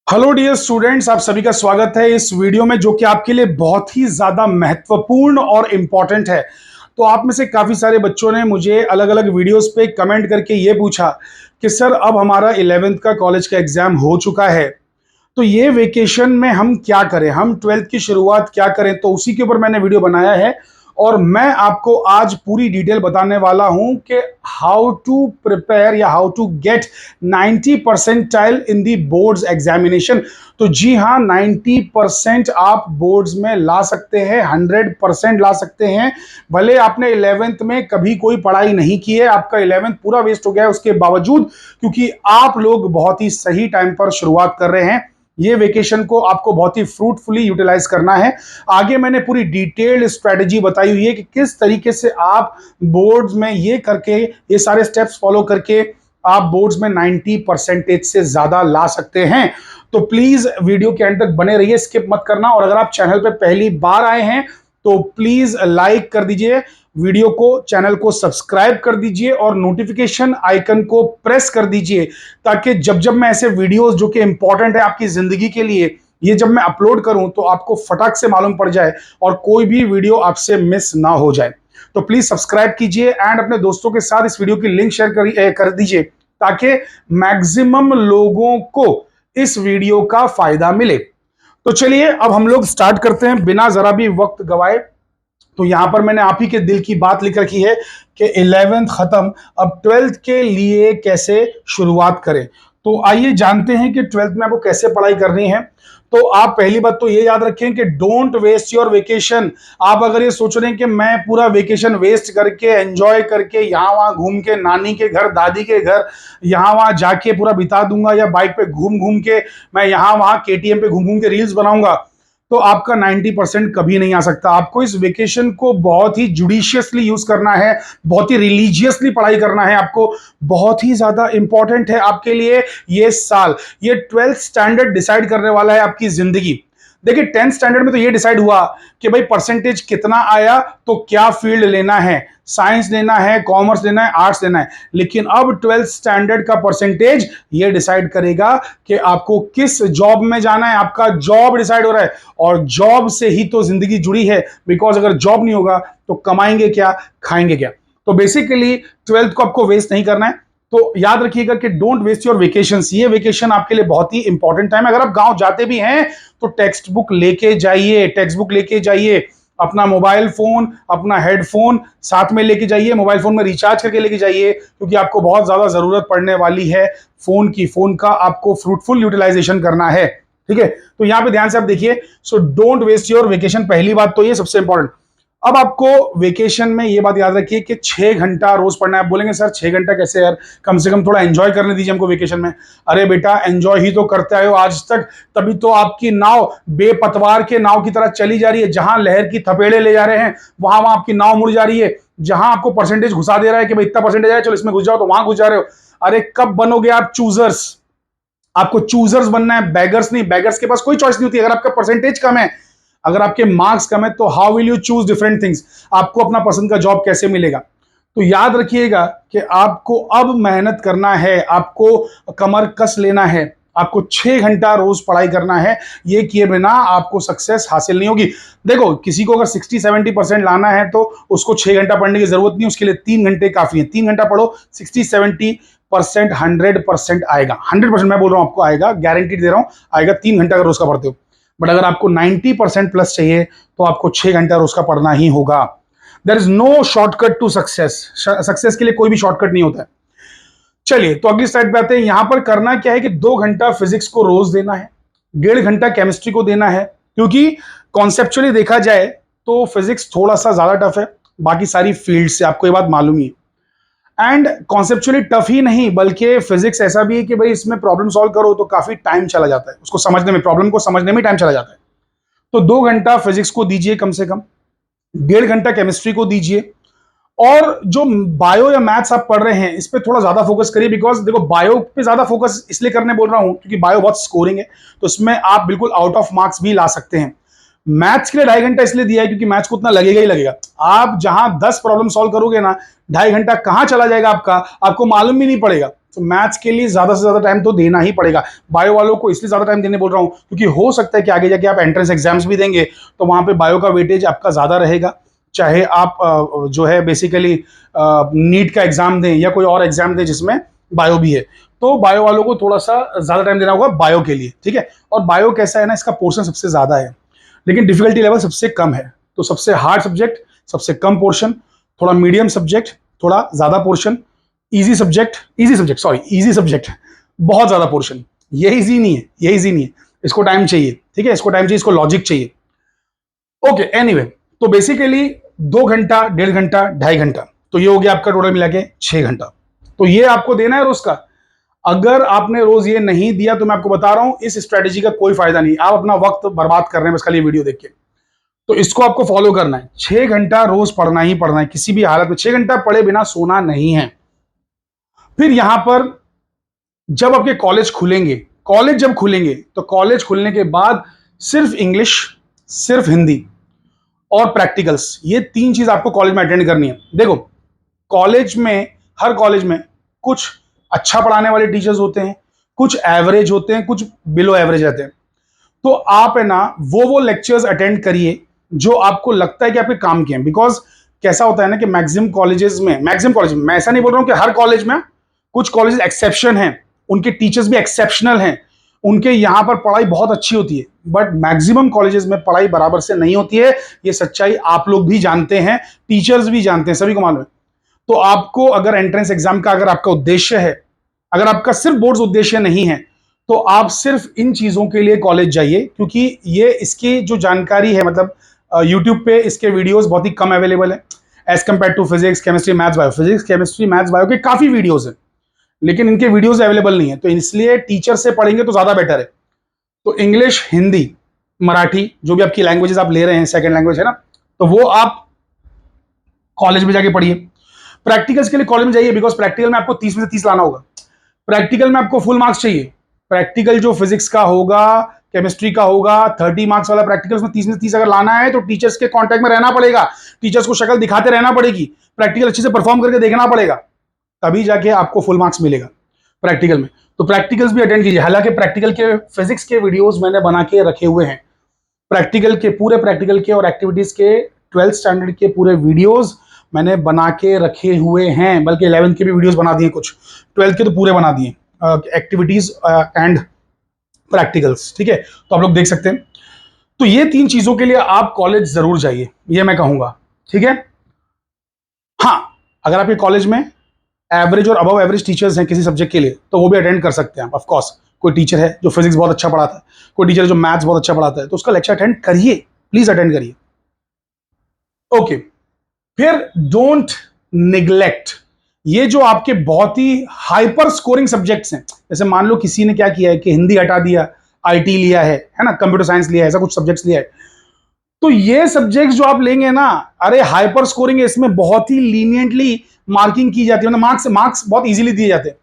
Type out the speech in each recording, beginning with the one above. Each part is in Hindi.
हेलो डियर स्टूडेंट्स, आप सभी का स्वागत है इस वीडियो में जो कि आपके लिए बहुत ही ज़्यादा महत्वपूर्ण और इम्पॉर्टेंट है। तो आप में से काफ़ी सारे बच्चों ने मुझे अलग अलग वीडियोस पे कमेंट करके ये पूछा कि सर अब हमारा 11th का कॉलेज का एग्ज़ाम हो चुका है, तो ये वेकेशन में हम क्या करें, हम 12th की शुरुआत क्या करें। तो उसी के ऊपर मैंने वीडियो बनाया है और मैं आपको आज पूरी डिटेल बताने वाला हूं कि हाउ टू प्रिपेयर या how to get 90 percentile in the boards examination. तो जी हाँ, 90% आप बोर्ड्स में ला सकते हैं, 100% ला सकते हैं। भले आपने 11th में कभी कोई पढ़ाई नहीं की है, आपका 11th पूरा वेस्ट हो गया है उसके बावजूद, क्योंकि आप लोग बहुत ही सही टाइम पर शुरुआत कर रहे हैं। ये वेकेशन को आपको बहुत ही फ्रूटफुली यूटिलाइज करना है। आगे मैंने पूरी डिटेल्ड स्ट्रेटेजी बताई हुई है कि किस तरीके से आप बोर्ड्स में ये करके, ये सारे स्टेप्स फॉलो करके आप बोर्ड्स में 90% से ज्यादा ला सकते हैं। तो प्लीज वीडियो के एंड तक बने रहिए, स्किप मत करना। और अगर आप चैनल पे पहली बार आए हैं तो प्लीज लाइक कर दीजिए वीडियो को, चैनल को सब्सक्राइब कर दीजिए और नोटिफिकेशन आइकन को प्रेस कर दीजिए, ताकि जब जब मैं ऐसे वीडियोस जो कि इंपॉर्टेंट है आपकी जिंदगी के लिए, ये जब मैं अपलोड करूं तो आपको फटाक से मालूम पड़ जाए और कोई भी वीडियो आपसे मिस ना हो जाए। तो प्लीज सब्सक्राइब कीजिए एंड अपने दोस्तों के साथ इस वीडियो की लिंक शेयर कर दीजिए, ताकि मैक्सिमम लोगों को इस वीडियो का फायदा मिले। तो चलिए अब हम लोग स्टार्ट करते हैं बिना जरा भी वक्त गवाए। तो यहां पर मैंने आप ही के दिल की बात लिख रखी है कि 11th खत्म, अब 12th के लिए कैसे शुरुआत करें। तो आइए जानते हैं कि 12th में आपको कैसे पढ़ाई करनी है। तो आप पहली बात तो ये याद रखें कि डोंट वेस्ट योर वेकेशन। आप अगर ये सोच रहे हैं कि मैं पूरा वेकेशन वेस्ट करके, एंजॉय करके, यहां वहां घूम के, नानी के घर, दादी के घर, यहां वहां जाके पूरा बिता दूंगा, या बाइक पे घूम घूम के मैं यहां वहां केटीएम पे घूम घूम के रील्स बनाऊंगा, तो आपका 90% कभी नहीं आ सकता। आपको इस वेकेशन को बहुत ही जुडिशियसली यूज करना है, बहुत ही रिलीजियसली पढ़ाई करना है। आपको बहुत ही ज्यादा इंपॉर्टेंट है आपके लिए ये साल। ये 12th स्टैंडर्ड डिसाइड करने वाला है आपकी जिंदगी। देखिए 10th स्टैंडर्ड में तो ये डिसाइड हुआ कि भाई परसेंटेज कितना आया तो क्या फील्ड लेना है, साइंस लेना है, कॉमर्स लेना है, आर्ट्स लेना है। लेकिन अब 12th स्टैंडर्ड का परसेंटेज ये डिसाइड करेगा कि आपको किस जॉब में जाना है। आपका जॉब डिसाइड हो रहा है और जॉब से ही तो जिंदगी जुड़ी है, बिकॉज अगर जॉब नहीं होगा तो कमाएंगे क्या, खाएंगे क्या। तो बेसिकली 12th को आपको वेस्ट नहीं करना है। तो याद रखिएगा कि डोंट वेस्ट योर वेकेशंस। ये वेकेशन आपके लिए बहुत ही इंपॉर्टेंट टाइम है। अगर आप गांव जाते भी हैं तो टेक्स्ट बुक लेके जाइए, टेक्स्ट बुक लेके जाइए, अपना मोबाइल फोन, अपना हेडफोन साथ में लेके जाइए, मोबाइल फोन में रिचार्ज करके लेके जाइए, क्योंकि आपको बहुत ज्यादा जरूरत पड़ने वाली है फोन की। फोन का आपको फ्रूटफुल यूटिलाइजेशन करना है, ठीक है। तो यहां पे ध्यान से आप देखिए, so don't waste your vacation, पहली बात तो ये सबसे इंपॉर्टेंट। अब आपको वेकेशन में ये बात याद रखिए कि 6 घंटा रोज पढ़ना है। आप बोलेंगे सर 6 घंटा कैसे यार, कम से कम थोड़ा एंजॉय करने दीजिए हमको वेकेशन में। अरे बेटा, एंजॉय ही तो करते आए हो आज तक, तभी तो आपकी नाव बेपतवार के नाव की तरह चली जा रही है। जहां लहर की थपेड़े ले जा रहे हैं वहां वहां आपकी नाव मुड़ जा रही है। जहां आपको परसेंटेज घुसा दे रहा है कि भाई इतना परसेंटेज है, चलो इसमें घुस जाओ, तो वहां घुस जा रहे हो। अरे कब बनोगे आप चूजर्स? आपको चूजर्स बनना है, बैगर्स नहीं। बैगर्स के पास कोई चॉइस नहीं होती। अगर आपका परसेंटेज कम है, अगर आपके मार्क्स कम है, तो how will you choose different things? आपको अपना पसंद का जॉब कैसे मिलेगा? तो याद रखिएगा कि आपको अब मेहनत करना है, आपको कमर कस लेना है, आपको 6 घंटा रोज पढ़ाई करना है। ये किए बिना आपको सक्सेस हासिल नहीं होगी। देखो, किसी को अगर 60-70% लाना है तो उसको 6 घंटा पढ़ने की जरूरत नहीं, उसके लिए 3 घंटे काफी है। 3 घंटा पढ़ो, 60-70% 100% आएगा। 100% मैं बोल रहा हूं आपको आएगा, गारंटी दे रहा हूं आएगा। 3 घंटा अगर रोज का पढ़ते हो। बट अगर आपको 90% प्लस चाहिए तो आपको 6 घंटा रोज का पढ़ना ही होगा। There is no shortcut to success. Success के लिए कोई भी शॉर्टकट नहीं होता है। चलिए तो अगली स्लाइड पे आते हैं। यहां पर करना क्या है कि 2 घंटा फिजिक्स को रोज देना है, 1.5 घंटा केमिस्ट्री को देना है, क्योंकि कॉन्सेप्चुअली देखा जाए तो फिजिक्स थोड़ा सा ज्यादा टफ है बाकी सारी फील्ड से, आपको ये बात मालूम ही है। एंड कॉन्सेप्चुअली टफ ही नहीं, बल्कि फिजिक्स ऐसा भी है कि भाई इसमें प्रॉब्लम सॉल्व करो तो काफी टाइम चला जाता है, उसको समझने में, प्रॉब्लम को समझने में टाइम चला जाता है। तो 2 घंटा फिजिक्स को दीजिए कम से कम, 1.5 घंटा केमिस्ट्री को दीजिए। और जो बायो या मैथ्स आप पढ़ रहे हैं इस पे थोड़ा ज्यादा फोकस करिए, बिकॉज देखो बायो पे ज्यादा फोकस इसलिए करने बोल रहा हूं क्योंकि बायो बहुत स्कोरिंग है, तो इसमें आप बिल्कुल आउट ऑफ मार्क्स भी ला सकते हैं। मैथ्स के लिए 2.5 घंटा इसलिए दिया है क्योंकि मैथ्स को उतना लगेगा ही लगेगा। आप जहां 10 प्रॉब्लम सॉल्व करोगे ना, 2.5 घंटा कहां चला जाएगा आपका, आपको मालूम भी नहीं पड़ेगा। तो मैथ्स के लिए ज्यादा से ज्यादा टाइम तो देना ही पड़ेगा। बायो वालों को इसलिए ज्यादा टाइम देने बोल रहा हूं क्योंकि हो सकता है कि आगे जाके आप एंट्रेंस एग्जाम्स भी देंगे तो वहां पे बायो का वेटेज आपका ज्यादा रहेगा। चाहे आप जो है बेसिकली नीट का एग्जाम दें या कोई और एग्जाम दें जिसमें बायो भी है, तो बायो वालों को थोड़ा सा ज्यादा टाइम देना होगा बायो के लिए, ठीक है। और बायो कैसा है ना, इसका पोर्शन सबसे ज्यादा है लेकिन डिफिकल्टी लेवल सबसे कम है। तो सबसे हार्ड सब्जेक्ट सबसे कम पोर्शन, थोड़ा मीडियम सब्जेक्ट थोड़ा ज्यादा पोर्शन, इजी सब्जेक्ट बहुत ज्यादा पोर्शन। ये इजी नहीं है, ये इजी नहीं है, इसको टाइम चाहिए, ठीक है, इसको टाइम चाहिए, इसको लॉजिक चाहिए। ओके एनीवे, तो बेसिकली 2 घंटा, 1.5 घंटा, 2.5 घंटा, तो ये हो गया आपका टोटल मिला के 6 घंटा। तो ये आपको देना है रोज का। अगर आपने रोज ये नहीं दिया तो मैं आपको बता रहा हूं इस स्ट्रेटेजी का कोई फायदा नहीं, आप अपना वक्त बर्बाद कर रहे हैं बस खाली वीडियो देख के। तो इसको आपको फॉलो करना है, 6 घंटा रोज पढ़ना ही पढ़ना है, किसी भी हालत में 6 घंटा पढ़े बिना सोना नहीं है। फिर यहां पर जब आपके कॉलेज खुलेंगे, कॉलेज जब खुलेंगे तो कॉलेज खुलने के बाद सिर्फ इंग्लिश, सिर्फ हिंदी और प्रैक्टिकल्स, ये 3 चीज आपको कॉलेज में अटेंड करनी है। देखो कॉलेज में, हर कॉलेज में कुछ अच्छा पढ़ाने वाले टीचर्स होते हैं, कुछ एवरेज होते हैं, कुछ बिलो एवरेज रहते हैं। तो आप है ना वो लेक्चर्स अटेंड करिए जो आपको लगता है कि आपके काम के हैं। बिकॉज कैसा होता है ना कि मैक्सिमम कॉलेजेस में, मैं ऐसा नहीं बोल रहा हूं कि हर कॉलेज में, कुछ कॉलेज एक्सेप्शन हैं, उनके टीचर्स भी एक्सेप्शनल हैं, उनके यहां पर पढ़ाई बहुत अच्छी होती है, बट मैक्सिमम कॉलेजेस में पढ़ाई बराबर से नहीं होती है। ये सच्चाई आप लोग भी जानते हैं, टीचर्स भी जानते हैं, सभी को मालूम है। तो आपको अगर एंट्रेंस एग्जाम का अगर आपका उद्देश्य है, अगर आपका सिर्फ बोर्ड्स उद्देश्य नहीं है, तो आप सिर्फ इन चीजों के लिए कॉलेज जाइए, क्योंकि ये इसकी जो जानकारी है, मतलब यूट्यूब पे इसके वीडियोस बहुत ही कम अवेलेबल है as compared to physics, chemistry, maths, bio. Physics, chemistry, maths, bio के काफी वीडियोस हैं लेकिन इनके वीडियोस अवेलेबल नहीं है, तो इसलिए टीचर से पढ़ेंगे तो ज्यादा बेटर है। तो इंग्लिश, हिंदी, मराठी, जो भी आपकी लैंग्वेजेस आप ले रहे हैं, सेकंड लैंग्वेज है ना, तो वो आप कॉलेज में जाके पढ़िए। प्रैक्टिकल्स के लिए कॉलेज में जाइए, बिकॉज प्रैक्टिकल में आपको 30 में से 30 लाना होगा। प्रैक्टिकल में आपको फुल मार्क्स चाहिए। प्रैक्टिकल जो फिजिक्स का होगा, केमिस्ट्री का होगा, 30 मार्क्स वाला प्रैक्टिकल, उसमें 30 में से 30 अगर लाना है तो टीचर्स के कांटेक्ट में रहना पड़ेगा, टीचर्स को शक्ल दिखाते रहना पड़ेगी, प्रैक्टिकल अच्छे से परफॉर्म करके देखना पड़ेगा, तभी जाके आपको फुल मार्क्स मिलेगा प्रैक्टिकल में। तो प्रैक्टिकल्स भी अटेंड कीजिए। हालांकि प्रैक्टिकल के फिजिक्स के वीडियोस मैंने बना के रखे हुए हैं, प्रैक्टिकल के, पूरे प्रैक्टिकल के और एक्टिविटीज के 12th स्टैंडर्ड के पूरे वीडियोस मैंने बना के रखे हुए हैं, बल्कि 11th के भी वीडियोस बना दिए, कुछ 12th के तो पूरे बना दिए, एक्टिविटीज एंड प्रैक्टिकल्स, ठीक है, तो आप लोग देख सकते हैं। तो ये 3 चीजों के लिए आप कॉलेज जरूर जाइए, ये मैं कहूंगा, ठीक है। हाँ, अगर आपके कॉलेज में एवरेज और अबव एवरेज टीचर्स हैं किसी सब्जेक्ट के लिए तो वो भी अटेंड कर सकते हैं ऑफ कोर्स। कोई टीचर है जो फिजिक्स बहुत अच्छा पढ़ाता है, कोई टीचर है जो मैथ्स बहुत अच्छा पढ़ाता है, तो उसका लेक्चर अटेंड करिए, प्लीज अटेंड करिए। ओके, फिर डोंट निग्लेक्ट ये जो आपके बहुत ही हाइपर स्कोरिंग सब्जेक्ट्स हैं। जैसे मान लो किसी ने क्या किया है कि हिंदी हटा दिया, आईटी लिया है ना, कंप्यूटर साइंस लिया है, ऐसा कुछ सब्जेक्ट्स लिया है, तो ये सब्जेक्ट्स जो आप लेंगे ना, अरे हाइपर स्कोरिंग है, इसमें बहुत ही लीनियंटली मार्किंग की जाती है, मतलब मार्क्स बहुत इजीली दिए जाते हैं।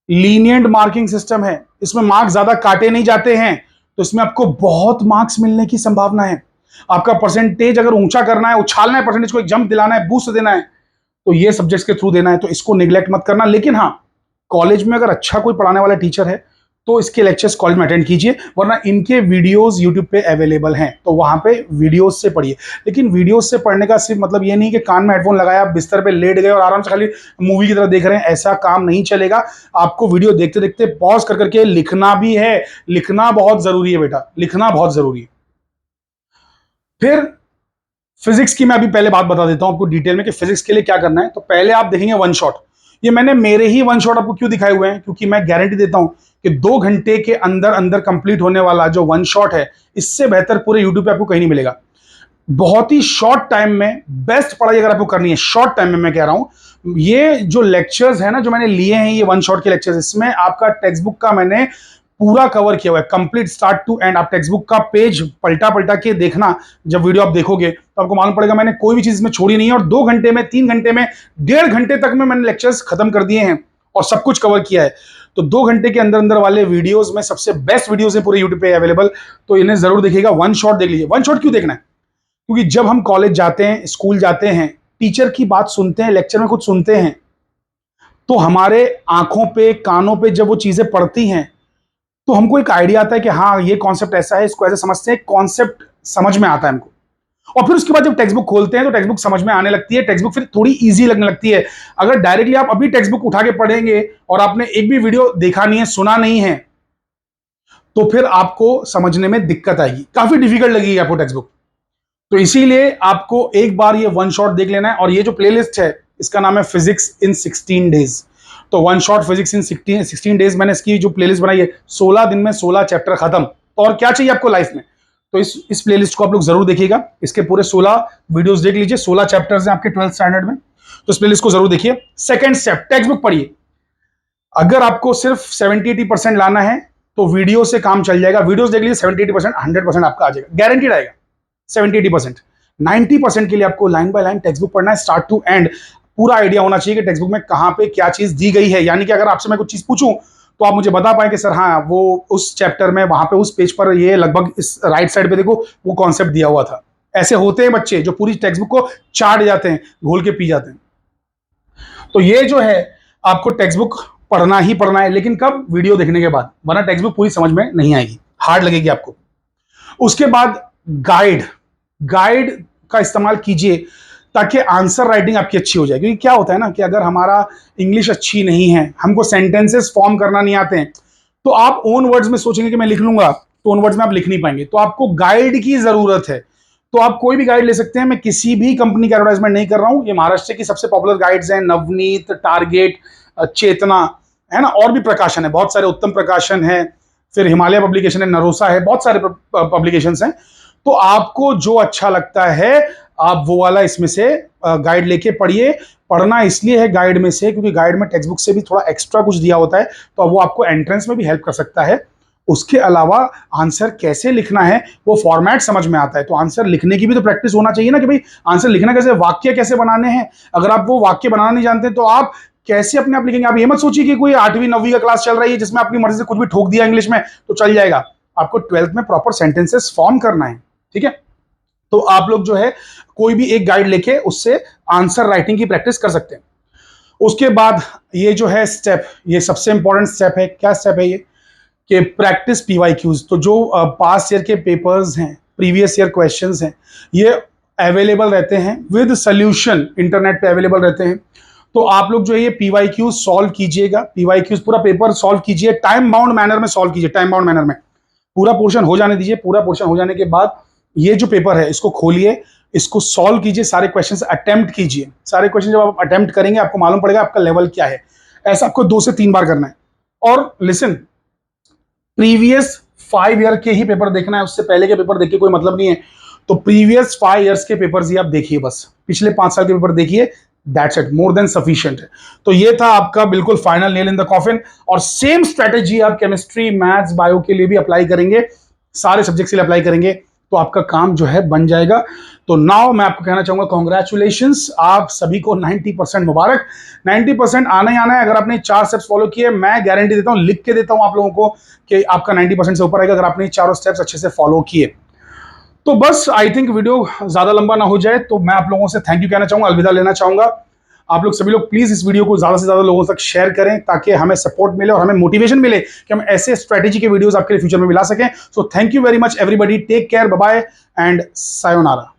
लीनियंट मार्किंग सिस्टम है, इसमें मार्क्स ज्यादा काटे नहीं जाते हैं, तो इसमें आपको बहुत मार्क्स मिलने की संभावना है। आपका परसेंटेज अगर ऊंचा करना है, उछालना है, परसेंटेज को एक जंप दिलाना है, बूस्ट देना है, तो ये सब्जेक्ट्स के थ्रू देना है, तो इसको निगलेक्ट मत करना। लेकिन हाँ, कॉलेज में अगर अच्छा कोई पढ़ाने वाला टीचर है तो इसके लेक्चर्स कॉलेज में अटेंड कीजिए, वरना इनके वीडियोस यूट्यूब पे अवेलेबल हैं, तो वहां पे वीडियोस से पढ़िए। लेकिन वीडियोस से पढ़ने का सिर्फ मतलब ये नहीं कि कान में हेडफोन लगाया, बिस्तर पे लेट गए और आराम से खाली मूवी की तरह देख रहे हैं, ऐसा काम नहीं चलेगा। आपको वीडियो देखते देखते पॉज कर करके लिखना भी है, लिखना बहुत जरूरी है बेटा, लिखना बहुत जरूरी है। फिर फिजिक्स की मैं अभी पहले बात बता देता हूं आपको डिटेल में कि फिजिक्स के लिए क्या करना है। तो पहले आप देखेंगे वन शॉट। ये मैंने मेरे ही वन शॉट आपको क्यों दिखाए हुए हैं, क्योंकि मैं गारंटी देता हूं कि 2 घंटे के अंदर अंदर कंप्लीट होने वाला जो वन शॉट है, इससे बेहतर पूरे यूट्यूब पे आपको कहीं नहीं मिलेगा। बहुत ही शॉर्ट टाइम में बेस्ट पढ़ाई अगर आपको करनी है, शॉर्ट टाइम में मैं कह रहा हूं, ये जो लेक्चर्स है ना जो मैंने लिए हैं, ये वन शॉट के लेक्चर्स, इसमें आपका टेक्स्ट बुक का मैंने पूरा कवर किया हुआ है, कंप्लीट स्टार्ट टू एंड। आप टेक्स्ट बुक का पेज पलटा पलटा के देखना, जब वीडियो आप देखोगे तो आपको मालूम पड़ेगा मैंने कोई भी चीज में छोड़ी नहीं है, और 2 घंटे में, 3 घंटे में, 1.5 घंटे तक में मैंने लेक्चर्स खत्म कर दिए हैं। और सब कुछ कवर किया है। तो 2 घंटे के अंदर अंदर वाले वीडियोस में सबसे बेस्ट वीडियोस हैं पूरे यूट्यूब पे अवेलेबल, तो इन्हें जरूर देखिएगा। वन शॉट देख लीजिए। वन शॉट क्यों देखना है? क्योंकि जब हम कॉलेज जाते हैं, स्कूल जाते हैं, टीचर की बात सुनते हैं, लेक्चर में कुछ सुनते हैं, तो हमारे आंखों पे, कानों पे जब वो चीजें पड़ती हैं तो हमको एक आइडिया आता है कि हाँ ये कॉन्सेप्ट ऐसा है, इसको ऐसे समझते हैं, कॉन्सेप्ट समझ में आता है हमको। और फिर उसके बाद जब टेक्स्ट बुक खोलते हैं तो टेक्स्ट बुक समझ में आने लगती है, टेक्स्ट बुक फिर थोड़ी इजी लगने लगती है। अगर डायरेक्टली आप अभी टेक्स्ट बुक उठा के पढ़ेंगे और आपने एक भी वीडियो देखा नहीं है, सुना नहीं है, तो फिर आपको समझने में दिक्कत आएगी, काफी डिफिकल्ट लगेगी आपको टेक्स्ट बुक। तो इसीलिए आपको एक बार ये वन शॉट देख लेना है। और ये जो प्लेलिस्ट है इसका नाम है फिजिक्स इन 16 डेज। तो one shot physics in 16 days मैंने इसकी जो प्लेलिस्ट बनाई है, 16 दिन में 16 चैप्टर खत्म। तो और क्या चाहिए आपको लाइफ में? तो इस प्लेलिस्ट को आप लोग जरूर देखिएगा। इसके पूरे 16 वीडियोस देख लीजिए। 16 चैप्टर्स हैं आपके 12th स्टैंडर्ड में, तो इस प्लेलिस्ट को जरूर देखिए। सेकंड स्टेप, टेक्स्ट बुक पढ़िए। अगर आपको सिर्फ 70-80% लाना है तो वीडियो से काम चल जाएगा। वीडियोस देख लीजिए, 70-80%, 100% आपका आ जाएगा, गारंटीड आएगा। 70-80%, 90% के लिए आपको line by line text book पढ़ना है, स्टार्ट टू एंड। पूरा आइडिया होना चाहिए कि टेक्स्ट बुक में कहां पे क्या चीज दी गई है। यानी कि अगर आपसे मैं कुछ चीज पूछूं तो आप मुझे बता पाए कि सर हाँ वो उस चैप्टर में वहां पे उस पेज पर ये लगभग इस राइट साइड पे देखो वो कॉन्सेप्ट दिया हुआ था। ऐसे होते हैं बच्चे जो पूरी टेक्स्ट बुक को चाट जाते हैं, घोल के पी जाते हैं। तो ये जो है आपको टेक्स्ट बुक पढ़ना ही पढ़ना है, लेकिन कब? वीडियो देखने के बाद, वरना टेक्स्ट बुक पूरी समझ में नहीं आएगी, हार्ड लगेगी आपको। उसके बाद गाइड का इस्तेमाल कीजिए ताकि आंसर राइटिंग आपकी अच्छी हो जाए। क्योंकि क्या होता है ना कि अगर हमारा इंग्लिश अच्छी नहीं है, हमको सेंटेंसेस फॉर्म करना नहीं आते हैं, तो आप ओन वर्ड्स में सोचेंगे कि मैं लिख लूंगा, तो ओन वर्ड्स में आप लिख नहीं पाएंगे। तो आपको गाइड की जरूरत है। तो आप कोई भी गाइड ले सकते हैं। मैं किसी भी कंपनी का एडवर्टाइजमेंट नहीं कर रहा हूं। ये महाराष्ट्र की सबसे पॉपुलर गाइड्स हैं, नवनीत, टारगेट, चेतना, है ना, और भी प्रकाशन है बहुत सारे, उत्तम प्रकाशन है, फिर हिमालय पब्लिकेशन है, नरोसा है, बहुत सारे पब्लिकेशंस हैं। तो आपको जो अच्छा लगता है आप वो वाला इसमें से गाइड लेके पढ़िए। पढ़ना इसलिए है गाइड में से क्योंकि गाइड में टेक्स्ट बुक से भी थोड़ा एक्स्ट्रा कुछ दिया होता है, तो वो आपको एंट्रेंस में भी हेल्प कर सकता है। उसके अलावा आंसर कैसे लिखना है वो फॉर्मेट समझ में आता है। तो आंसर लिखने की भी तो प्रैक्टिस होना चाहिए ना कि भाई आंसर लिखना कैसे, वाक्य कैसे बनाने हैं। अगर आप वो वाक्य बनाना नहीं जानते तो आप कैसे अपने आप लिखेंगे? आप ये मत सोचिए कि कोई 8वीं 9वीं का क्लास चल रही है जिसमें अपनी मर्जी से कुछ भी ठोक दिया इंग्लिश में तो चल जाएगा। आपको 12th में प्रॉपर सेंटेंसेस फॉर्म करना है, ठीक है? तो आप लोग जो है कोई भी एक गाइड लेके उससे आंसर राइटिंग की प्रैक्टिस कर सकते हैं। उसके बाद ये जो है स्टेप, ये सबसे इंपॉर्टेंट स्टेप है। क्या स्टेप है ये? कि प्रैक्टिस पीवाईक्यूज। तो जो पास्ट ईयर के पेपर्स हैं, प्रीवियस ईयर क्वेश्चंस हैं, ये अवेलेबल रहते हैं विद सॉल्यूशन, इंटरनेट पे अवेलेबल रहते हैं। तो आप लोग जो है ये पीवाईक्यूज सॉल्व कीजिएगा। पीवाईक्यूज पूरा पेपर सॉल्व कीजिए, टाइम बाउंड मैनर में सॉल्व कीजिए। टाइम बाउंड मैनर में पूरा पोर्शन हो जाने दीजिए। पूरा पोर्शन हो जाने के बाद ये जो पेपर है इसको खोलिए, इसको सॉल्व कीजिए, सारे क्वेश्चंस अटेम्प्ट कीजिए। सारे क्वेश्चन जब आप अटेम्प्ट करेंगे आपको मालूम पड़ेगा आपका लेवल क्या है। ऐसा आपको 2 से 3 बार करना है। और लिसन, प्रीवियस 5 ईयर के ही पेपर देखना है, उससे पहले के पेपर देख के कोई मतलब नहीं है। तो प्रीवियस 5 ईयर्स के पेपर्स ही आप देखिए, बस पिछले 5 साल के पेपर देखिए, that's it, more than sufficient है। तो ये था आपका बिल्कुल final nail in the coffin. और सेम स्ट्रेटेजी आप केमिस्ट्री, मैथ्स, बायो के लिए भी अप्लाई करेंगे, सारे सब्जेक्ट्स के लिए अप्लाई करेंगे, तो आपका काम जो है बन जाएगा। तो नाउ मैं आपको कहना चाहूंगा कॉन्ग्रेचुलेशंस, आप सभी को 90% मुबारक। 90% आना ही आना है। अगर आपने 4 स्टेप्स फॉलो किए, मैं गारंटी देता हूं, लिख के देता हूं आप लोगों को कि आपका 90% से ऊपर आएगा अगर आपने 4 स्टेप्स अच्छे से फॉलो किए। तो बस आई थिंक वीडियो ज्यादा लंबा ना हो जाए, तो मैं आप लोगों से थैंक यू कहना चाहूंगा, अलविदा लेना चाहूंगा। आप लोग सभी लोग प्लीज इस वीडियो को ज्यादा से ज्यादा लोगों तक शेयर करें ताकि हमें सपोर्ट मिले और हमें मोटिवेशन मिले कि हम ऐसे स्ट्रेटेजी के वीडियोस आपके लिए फ्यूचर में मिला सकें। So thank you very much everybody, take care, bye bye and sayonara.